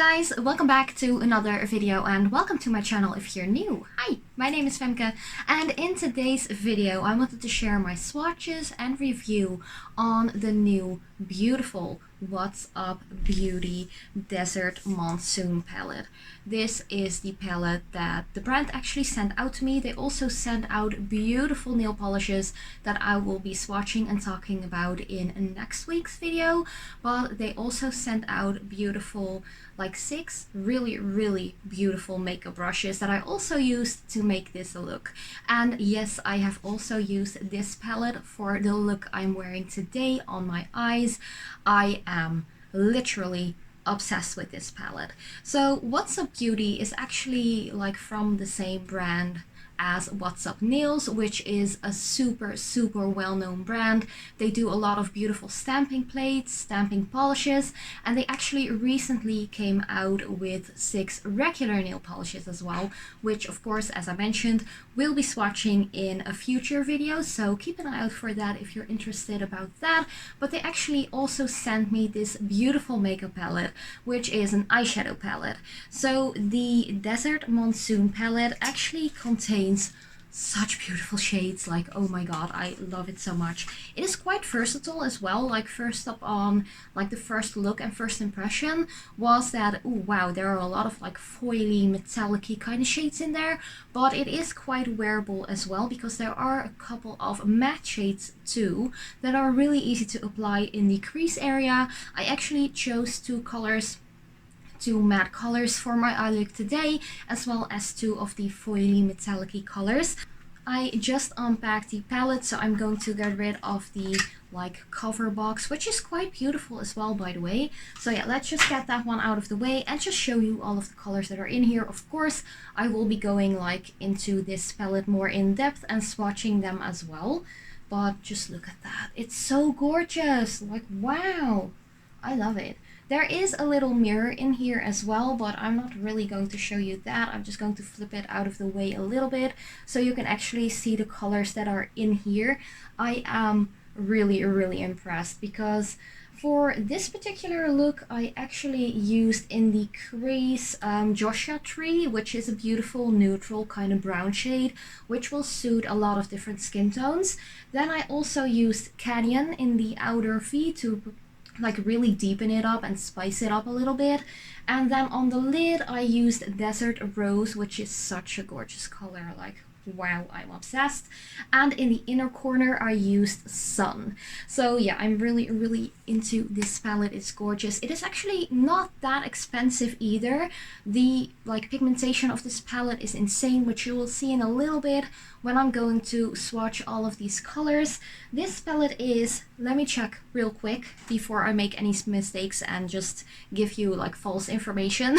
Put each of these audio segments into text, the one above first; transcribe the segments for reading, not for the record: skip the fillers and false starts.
guys, welcome back to another video and welcome to my channel if you're new. Hi, my name is Femke and in today's video I wanted to share my swatches and review on the new beautiful What's Up Beauty Desert Monsoon palette. This is the palette that the brand actually sent out to me. They also sent out beautiful nail polishes that I will be swatching and talking about in next week's video, but they also sent out beautiful, like 6 really beautiful makeup brushes that I also used to make this look. And yes, I have also used this palette for the look I'm wearing today on my eyes. I am literally obsessed with this palette. So What's Up Beauty is actually like from the same brand as What's Up Nails, which is a super well-known brand. They do a lot of beautiful stamping plates, stamping polishes, and they actually recently came out with 6 regular nail polishes as well, which of course, as I mentioned, we'll be swatching in a future video, so keep an eye out for that if you're interested about that. But they actually also sent me this beautiful makeup palette, which is an eyeshadow palette. So the Desert Monsoon palette actually contains such beautiful shades, like oh my god, I love it so much. It is quite versatile as well. Like first up on like the first look and first impression was that oh wow, there are a lot of like foily metallic-y kind of shades in there, but it is quite wearable as well because there are a couple of matte shades too that are really easy to apply in the crease area. I actually chose 2 matte colors for my eye look today, as well as 2 of the foily metallic-y colors. I just unpacked the palette, so I'm going to get rid of the like cover box, which is quite beautiful as well, by the way. So yeah, let's just get that one out of the way and just show you all of the colors that are in here. Of course, I will be going like into this palette more in depth and swatching them as well. But just look at that. It's so gorgeous. Like, wow. I love it. There is a little mirror in here as well, but I'm not really going to show you that. I'm just going to flip it out of the way a little bit so you can actually see the colors that are in here. I am really impressed because for this particular look I actually used in the crease Joshua Tree, which is a beautiful neutral kind of brown shade which will suit a lot of different skin tones. Then I also used Canyon in the outer V to like really deepen it up and spice it up a little bit. And then on the lid I used Desert Rose, which is such a gorgeous color. Like wow, I'm obsessed. And in the inner corner I used Sun. So yeah, I'm really into this palette. It's gorgeous. It is actually not that expensive either. The like pigmentation of this palette is insane, which you will see in a little bit when I'm going to swatch all of these colors. This palette is, let me check real quick before I make any mistakes and just give you like false information.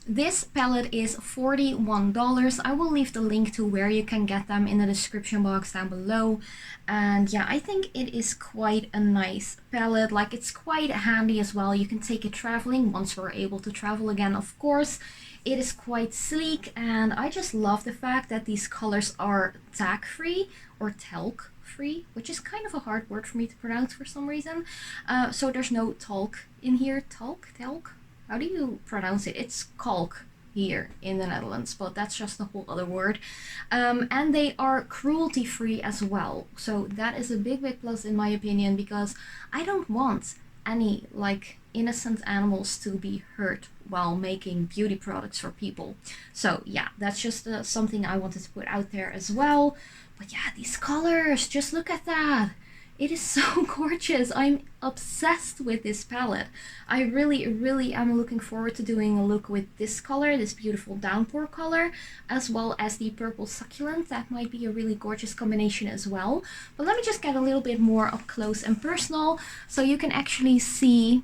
This palette is $41. I will leave the link to where you can get them in the description box down below. And yeah, I think it is quite a nice palette. Like it's quite handy as well. You can take it traveling once we're able to travel again, of course. It is quite sleek, and I just love the fact that these colors are tag free or talc free, which is kind of a hard word for me to pronounce for some reason. So there's no talc in here. Talc? How do you pronounce it? It's kalk here in the Netherlands, but that's just a whole other word. And they are cruelty free as well. So that is a big plus in my opinion, because I don't want any like innocent animals to be hurt while making beauty products for people. So yeah, that's just something I wanted to put out there as well. But yeah, these colors, just look at that. It is so gorgeous. I'm obsessed with this palette. I really am looking forward to doing a look with this color, this beautiful downpour color, as well as the purple succulent. That might be a really gorgeous combination as well. But let me just get a little bit more up close and personal so you can actually see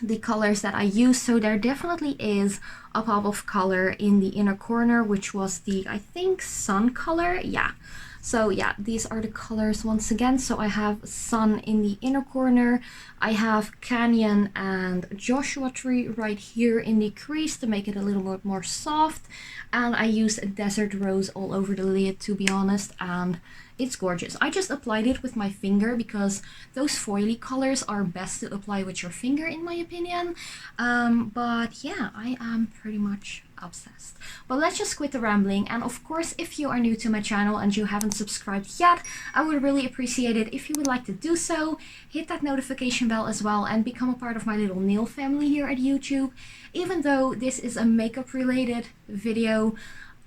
the colors that I use. So there definitely is a pop of color in the inner corner, which was the, I think, Sun color. Yeah. So yeah, these are the colors once again. So I have Sun in the inner corner. I have Canyon and Joshua Tree right here in the crease to make it a little bit more soft. And I used Desert Rose all over the lid, to be honest. And It's gorgeous. I just applied it with my finger because those foily colors are best to apply with your finger in my opinion. But yeah, I am pretty much obsessed. But let's just quit the rambling, and of course, if you are new to my channel and you haven't subscribed yet, I would really appreciate it if you would like to do so. Hit that notification bell as well and become a part of my little nail family here at YouTube. Even though this is a makeup related video,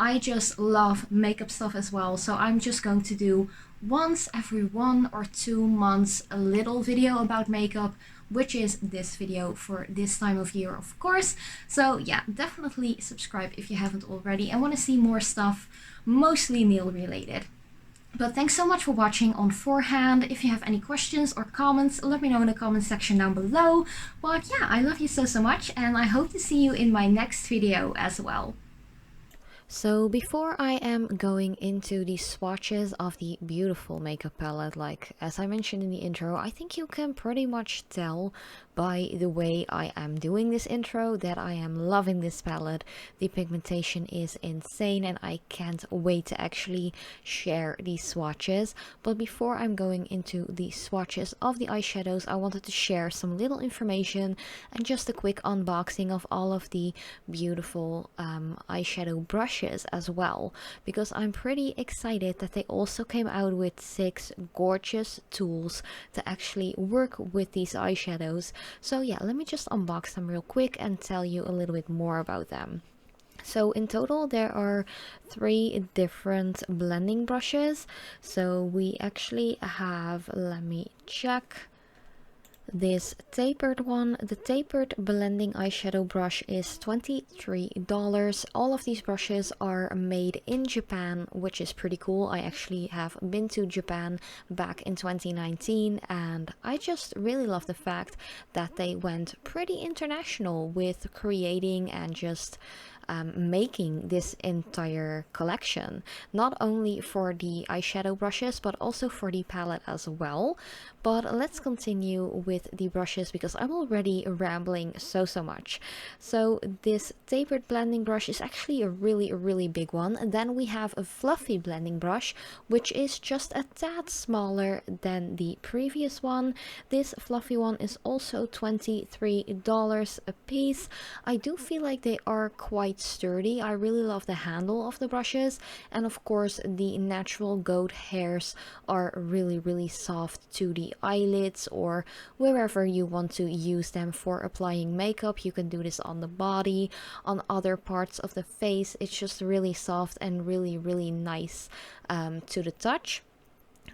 I just love makeup stuff as well, so I'm just going to do once every 1 or 2 months a little video about makeup, which is this video for this time of year, of course. So yeah, definitely subscribe if you haven't already and want to see more stuff, mostly nail related. But thanks so much for watching on forehand. If you have any questions or comments, let me know in the comment section down below. But yeah, I love you so much, and I hope to see you in my next video as well. So before I am going into the swatches of the beautiful makeup palette, like as I mentioned in the intro, I think you can pretty much tell by the way I am doing this intro that I am loving this palette. The pigmentation is insane and I can't wait to actually share these swatches. But before I'm going into the swatches of the eyeshadows, I wanted to share some little information and just a quick unboxing of all of the beautiful eyeshadow brushes as well, because I'm pretty excited that they also came out with 6 gorgeous tools to actually work with these eyeshadows. So yeah, let me just unbox them real quick and tell you a little bit more about them. So in total there are 3 different blending brushes. So we actually have, let me check, this tapered one. The tapered blending eyeshadow brush is $23. All of these brushes are made in Japan, which is pretty cool. I actually have been to Japan back in 2019 and I just really love the fact that they went pretty international with creating and just making this entire collection, not only for the eyeshadow brushes but also for the palette as well. But let's continue with the brushes because I'm already rambling so much. So this tapered blending brush is actually a really big one. And then we have a fluffy blending brush, which is just a tad smaller than the previous one. This fluffy one is also $23 a piece. I do feel like they are quite sturdy. I really love the handle of the brushes, and of course the natural goat hairs are really soft to the eyelids or wherever you want to use them for applying makeup. You can do this on the body, on other parts of the face. It's just really soft and really nice to the touch.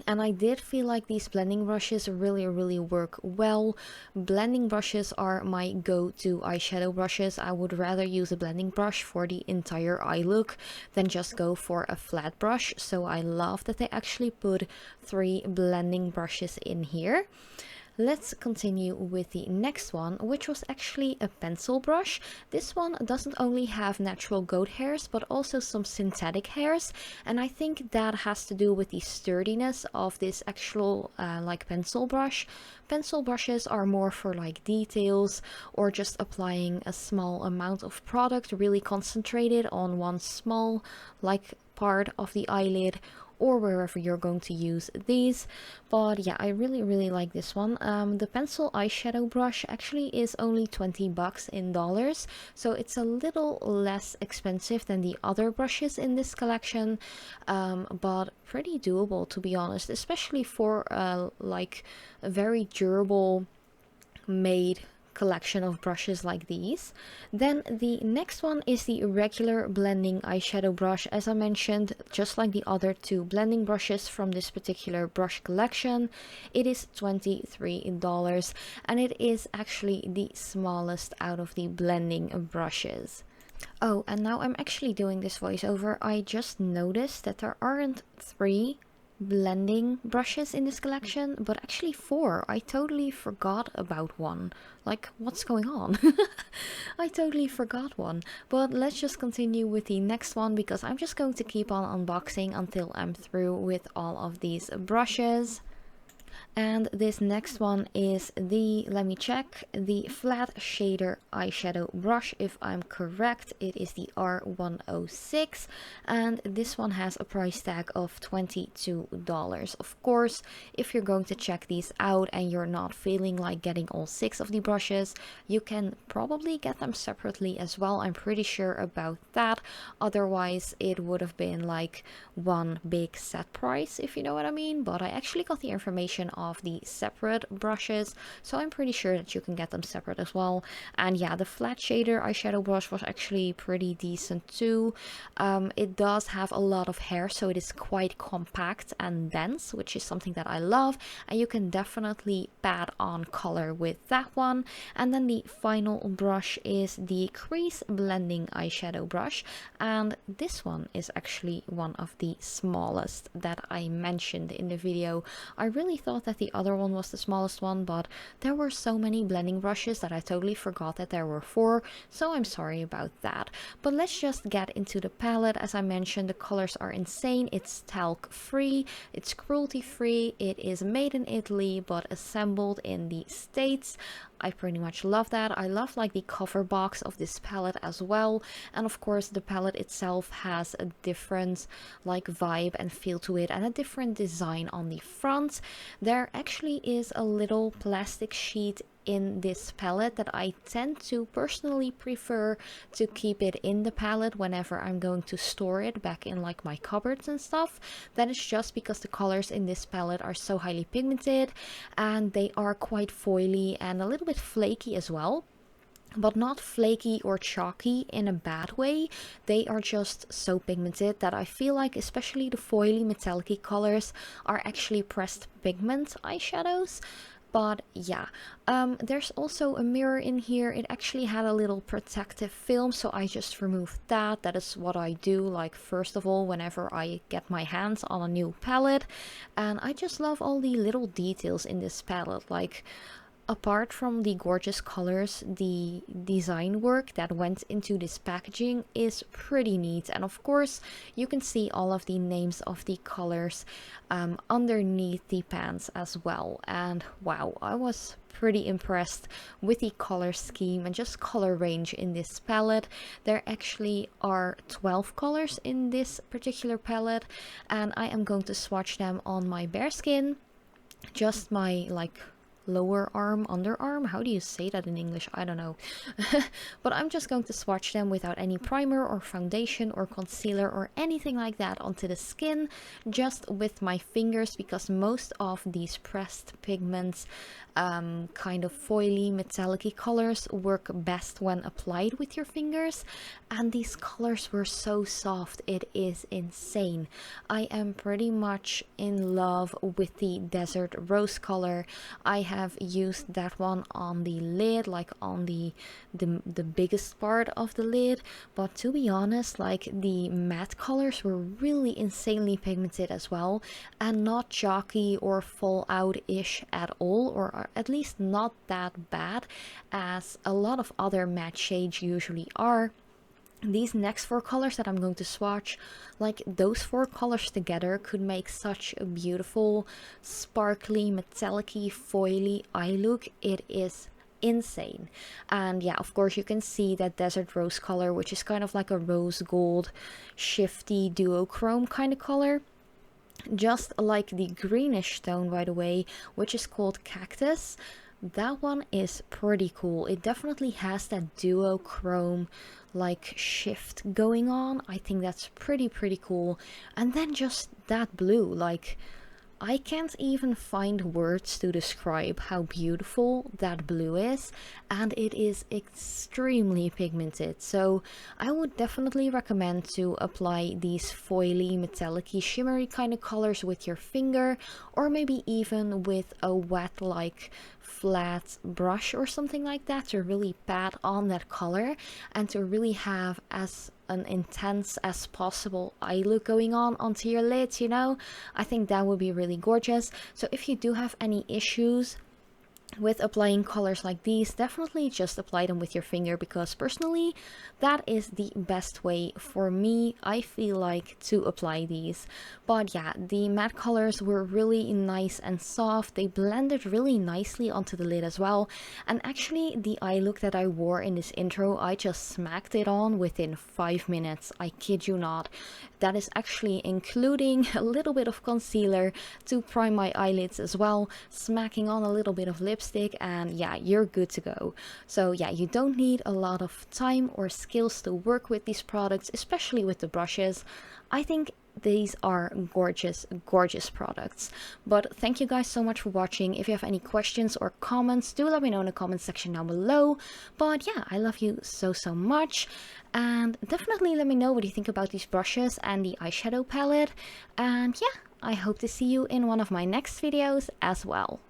And I did feel like these blending brushes really work well. Blending brushes are my go-to eyeshadow brushes. I would rather use a blending brush for the entire eye look than just go for a flat brush. So I love that they actually put 3 blending brushes in here. Let's continue with the next one, which was actually a pencil brush. This one doesn't only have natural goat hairs but also some synthetic hairs, and I think that has to do with the sturdiness of this actual like pencil brush. Pencil brushes are more for like details or just applying a small amount of product really concentrated on one small like part of the eyelid or wherever you're going to use these. But yeah, I really like this one. The pencil eyeshadow brush actually is only 20 bucks in dollars, so it's a little less expensive than the other brushes in this collection, but pretty doable to be honest, especially for like a very durable made collection of brushes like these. Then the next one is the regular blending eyeshadow brush. As I mentioned, just like the other 2 blending brushes from this particular brush collection, it is $23 and it is actually the smallest out of the blending brushes. Oh, and now I'm actually doing this voiceover. I just noticed that there aren't 3 blending brushes in this collection, but actually 4. I totally forgot about one. Like, what's going on? I totally forgot one. But let's just continue with the next one because I'm just going to keep on unboxing until I'm through with all of these brushes. And this next one is the, let me check, the flat shader eyeshadow brush. If I'm correct, it is the R106, and this one has a price tag of $22. Of course, if you're going to check these out and you're not feeling like getting all 6 of the brushes, you can probably get them separately as well. I'm pretty sure about that. Otherwise, it would have been like one big set price, if you know what I mean. But I actually got the information of the separate brushes, so I'm pretty sure that you can get them separate as well. And yeah, the flat shader eyeshadow brush was actually pretty decent too. It does have a lot of hair, so it is quite compact and dense, which is something that I love, and you can definitely add on color with that one. And then the final brush is the crease blending eyeshadow brush, and this one is actually one of the smallest that I mentioned in the video. I really thought that the other one was the smallest one, but there were so many blending brushes that I totally forgot that there were 4, so I'm sorry about that. But let's just get into the palette. As I mentioned, the colors are insane. It's talc free, it's cruelty free, it is made in Italy but assembled in the States. I pretty much love that. I love like the cover box of this palette as well, and of course the palette itself has a different like vibe and feel to it, and a different design on the front. There actually is a little plastic sheet in this palette that I tend to personally prefer to keep it in the palette whenever I'm going to store it back in like my cupboards and stuff. That is just because the colors in this palette are so highly pigmented, and they are quite foily and a little bit flaky as well, but not flaky or chalky in a bad way. They are just so pigmented that I feel like especially the foily metallic colors are actually pressed pigment eyeshadows. But yeah, there's also a mirror in here. It actually had a little protective film, so I just removed that. That is what I do, like first of all, whenever I get my hands on a new palette. And I just love all the little details in this palette, like apart from the gorgeous colors, the design work that went into this packaging is pretty neat. And of course, you can see all of the names of the colors underneath the pants as well. And wow, I was pretty impressed with the color scheme and just color range in this palette. There actually are 12 colors in this particular palette, and I am going to swatch them on my bare skin, just my like lower arm, underarm, how do you say that in English? I don't know. But I'm just going to swatch them without any primer or foundation or concealer or anything like that onto the skin, just with my fingers, because most of these pressed pigments, kind of foily metallic colors, work best when applied with your fingers, and these colors were so soft, it is insane. I am pretty much in love with the Desert Rose color. I have used that one on the lid, like on the biggest part of the lid, but to be honest, like the matte colors were really insanely pigmented as well, and not chalky or fall out ish at all, or at least not that bad as a lot of other matte shades usually are. These next 4 colors that I'm going to swatch, like those 4 colors together could make such a beautiful sparkly metallic-y foily eye look. It is insane. And yeah, of course you can see that Desert Rose color, which is kind of like a rose gold shifty duochrome kind of color, just like the greenish tone, by the way, which is called Cactus. That one is pretty cool. It definitely has that duochrome like shift going on. I think that's pretty cool. And then just that blue, like I can't even find words to describe how beautiful that blue is, and it is extremely pigmented. So I would definitely recommend to apply these foily, metallic-y, shimmery kind of colors with your finger, or maybe even with a wet, like flat brush or something like that, to really pat on that color and to really have as an intense as possible eye look going on onto your lids, you know. I think that would be really gorgeous. So if you do have any issues with applying colors like these, definitely just apply them with your finger, because personally that is the best way for me, I feel like, to apply these. But yeah, the matte colors were really nice and soft. They blended really nicely onto the lid as well. And actually the eye look that I wore in this intro, I just smacked it on within 5 minutes. I kid you not. That is actually including a little bit of concealer to prime my eyelids as well, smacking on a little bit of lipstick, and yeah, you're good to go. So yeah, you don't need a lot of time or skills to work with these products, especially with the brushes. I think these are gorgeous products. But thank you guys so much for watching. If you have any questions or comments, do let me know in the comment section down below. But yeah, I love you so much, and definitely let me know what you think about these brushes and the eyeshadow palette. And yeah, I hope to see you in one of my next videos as well.